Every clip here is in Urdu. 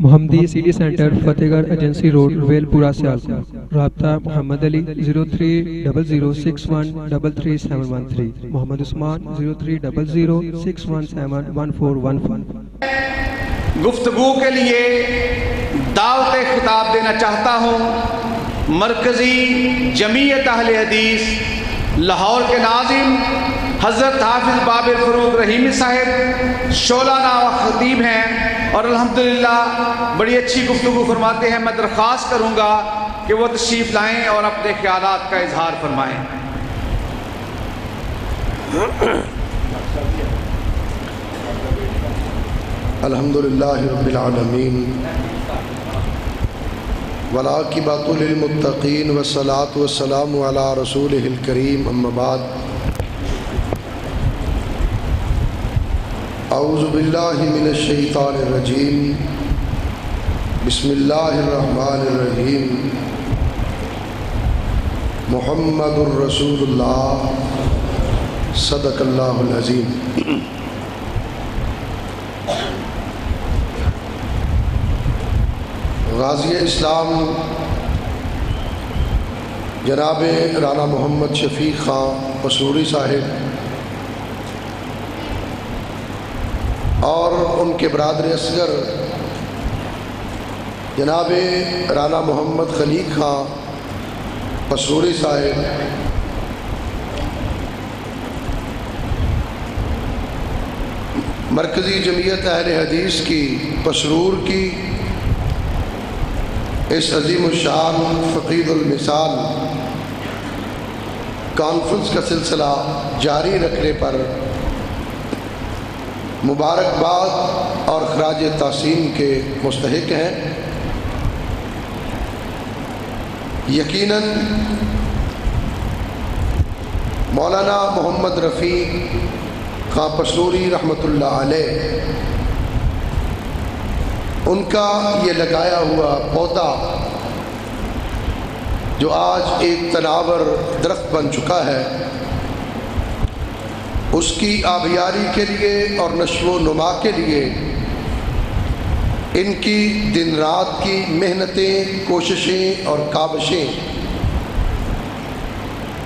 محمدی سٹی سینٹر فتح گڑھ ایجنسی روڈ ویل پورہ سیالکوٹ۔ رابطہ محمد علی 030061337113، محمد عثمان 030061711415۔ گفتگو کے لیے دعوت خطاب دینا چاہتا ہوں مرکزی جمعیت اہل حدیث لاہور کے ناظم حضرت حافظ بابر فروغ رحیمی صاحب شولانہ و خطیب ہیں اور الحمدللہ بڑی اچھی گفتگو فرماتے ہیں۔ میں درخواست کروں گا کہ وہ تشریف لائیں اور اپنے خیالات کا اظہار فرمائیں۔ الحمدللہ رب العالمین والعاقبۃ للمتقین والصلاۃ والسلام علی رسولہ الکریم، اما بعد۔ اعوذ باللہ من الشیطان الرجیم، بسم اللہ الرحمن الرحیم، محمد الرسول اللہ، صدق اللہ العظیم۔ غازی اسلام جناب رانا محمد شفیق خان پسروری صاحب اور ان کے برادر اصغر جناب رانا محمد خلیق خان پسروری صاحب، مرکزی جمعیت اہل حدیث کی پسرور کی اس عظیم الشان فقید المثال کانفرنس کا سلسلہ جاری رکھنے پر مبارکباد اور خراج تحسین کے مستحق ہیں۔ یقیناً مولانا محمد رفیع خان پسروری رحمۃ اللہ علیہ، ان کا یہ لگایا ہوا پودا جو آج ایک تناور درخت بن چکا ہے، اس کی آبیاری کے لیے اور نشو و نما کے لیے ان کی دن رات کی محنتیں، کوششیں اور کاوشیں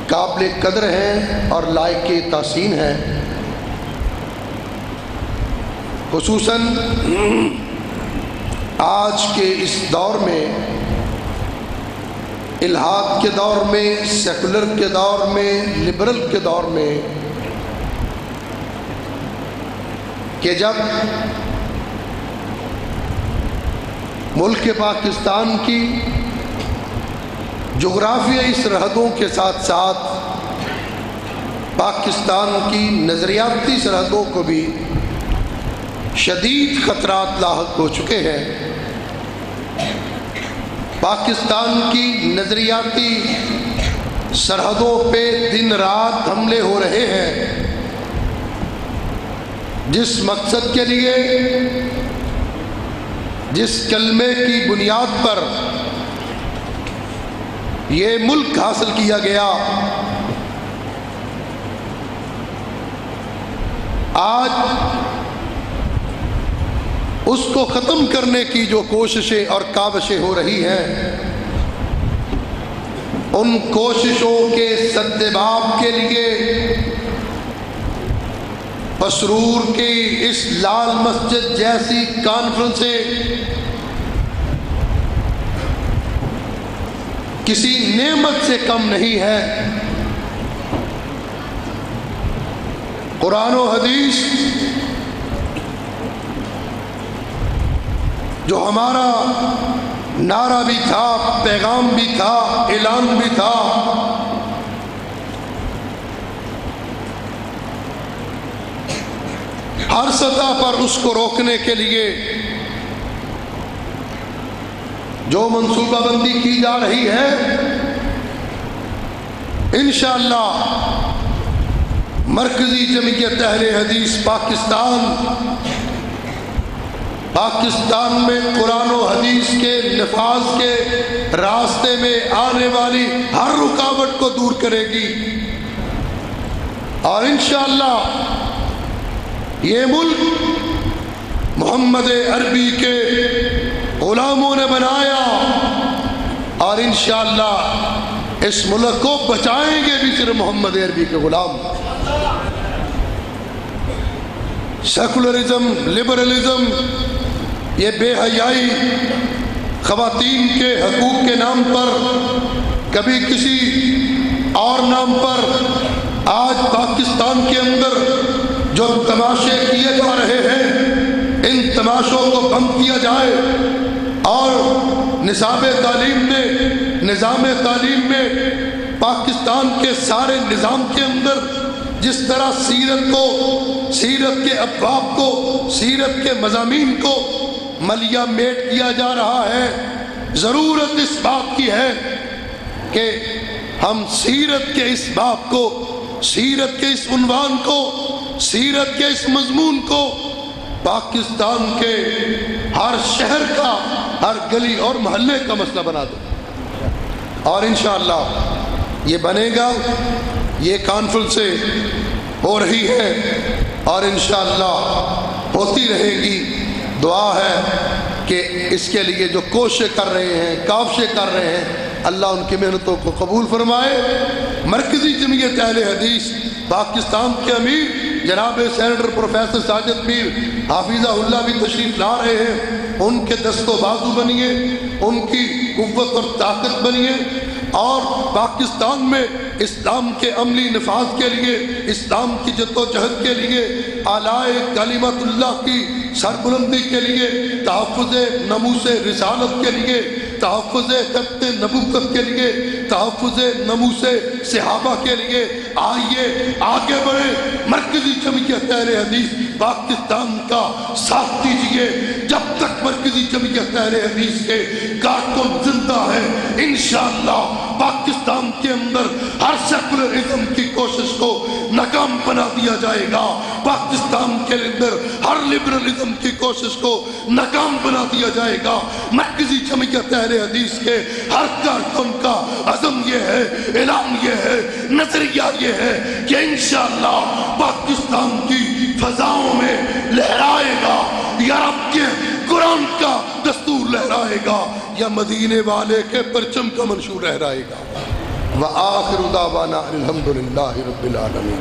قابل قدر ہیں اور لائق تحسین ہیں۔ خصوصاً آج کے اس دور میں، الحاد کے دور میں، سیکولر کے دور میں، لبرل کے دور میں، کہ جب ملک پاکستان کی جغرافیائی سرحدوں کے ساتھ ساتھ پاکستان کی نظریاتی سرحدوں کو بھی شدید خطرات لاحق ہو چکے ہیں، پاکستان کی نظریاتی سرحدوں پہ دن رات حملے ہو رہے ہیں، جس مقصد کے لیے، جس کلمے کی بنیاد پر یہ ملک حاصل کیا گیا، آج اس کو ختم کرنے کی جو کوششیں اور کاوشیں ہو رہی ہیں، ان کوششوں کے سدباب کے لیے پسرور کی اس لال مسجد جیسی کانفرنسیں کسی نعمت سے کم نہیں ہے۔ قرآن و حدیث جو ہمارا نعرہ بھی تھا، پیغام بھی تھا، اعلان بھی تھا، ہر سطح پر اس کو روکنے کے لیے جو منصوبہ بندی کی جا رہی ہے، انشاءاللہ مرکزی جمعیت اہل حدیث پاکستان میں قرآن و حدیث کے نفاذ کے راستے میں آنے والی ہر رکاوٹ کو دور کرے گی، اور انشاءاللہ یہ ملک محمد عربی کے غلاموں نے بنایا، اور انشاءاللہ اس ملک کو بچائیں گے بھی صرف محمد عربی کے غلام۔ سیکولرزم، لبرلزم، یہ بے حیائی خواتین کے حقوق کے نام پر، کبھی کسی اور نام پر، آج پاکستان کے اندر جو تماشے کیے جا رہے ہیں، ان تماشوں کو بند کیا جائے، اور نصاب نظام تعلیم میں پاکستان کے سارے نظام کے اندر جس طرح سیرت کو، سیرت کے ابواب کو، سیرت کے مضامین کو ملیا میٹ کیا جا رہا ہے، ضرورت اس بات کی ہے کہ ہم سیرت کے اس باب کو، سیرت کے اس عنوان کو، سیرت کے اس مضمون کو پاکستان کے ہر شہر کا، ہر گلی اور محلے کا مسئلہ بنا دیں۔ اور انشاءاللہ یہ بنے گا، یہ کانفرنسیں ہو رہی ہے اور انشاءاللہ ہوتی رہے گی۔ دعا ہے کہ اس کے لیے جو کوششیں کر رہے ہیں، کاوشیں کر رہے ہیں، اللہ ان کی محنتوں کو قبول فرمائے۔ مرکزی جمعیت اہل حدیث پاکستان کے امیر جناب سینیٹر پروفیسر ساجد میر حافظہ اللہ بھی تشریف لا رہے ہیں، ان کے دست و بازو بنیے، ان کی قوت اور طاقت بنیے، اور پاکستان میں اسلام کے عملی نفاذ کے لیے، اسلام کی جد و جہد کے لیے، اعلی کلمت اللہ کی سربلندی کے لیے، تحفظ ناموس رسالت کے لیے، تحفظ خط نبوت کے لیے، تحفظ ناموس صحابہ کے لیے آئیے آگے بڑھے۔ مرکزی جمعیت اہل حدیث پاکستان کا ساتھ دیجیے۔ جب تک مرکزی جمعیت اہل حدیث کے کارکن زندہ ہے، انشاءاللہ پاکستان کے اندر ہر سیکولرزم کی کوشش کو ناکام بنا دیا جائے گا، پاکستان کے اندر ہر لبرلزم کی کوشش کو ناکام بنا دیا جائے گا۔ مرکزی جمعیت اہل حدیث کے ہر کارکن کا عزم یہ ہے، اعلان یہ ہے، نظریہ یہ ہے کہ انشاءاللہ پاکستان کی فضاؤں میں لہرائے گا، یا رب کے قرآن کا دستور لہرائے گا، یا مدینے والے کے پرچم کا منشور لہرائے گا۔ وآخر دعوانا الحمدللہ رب العالمین۔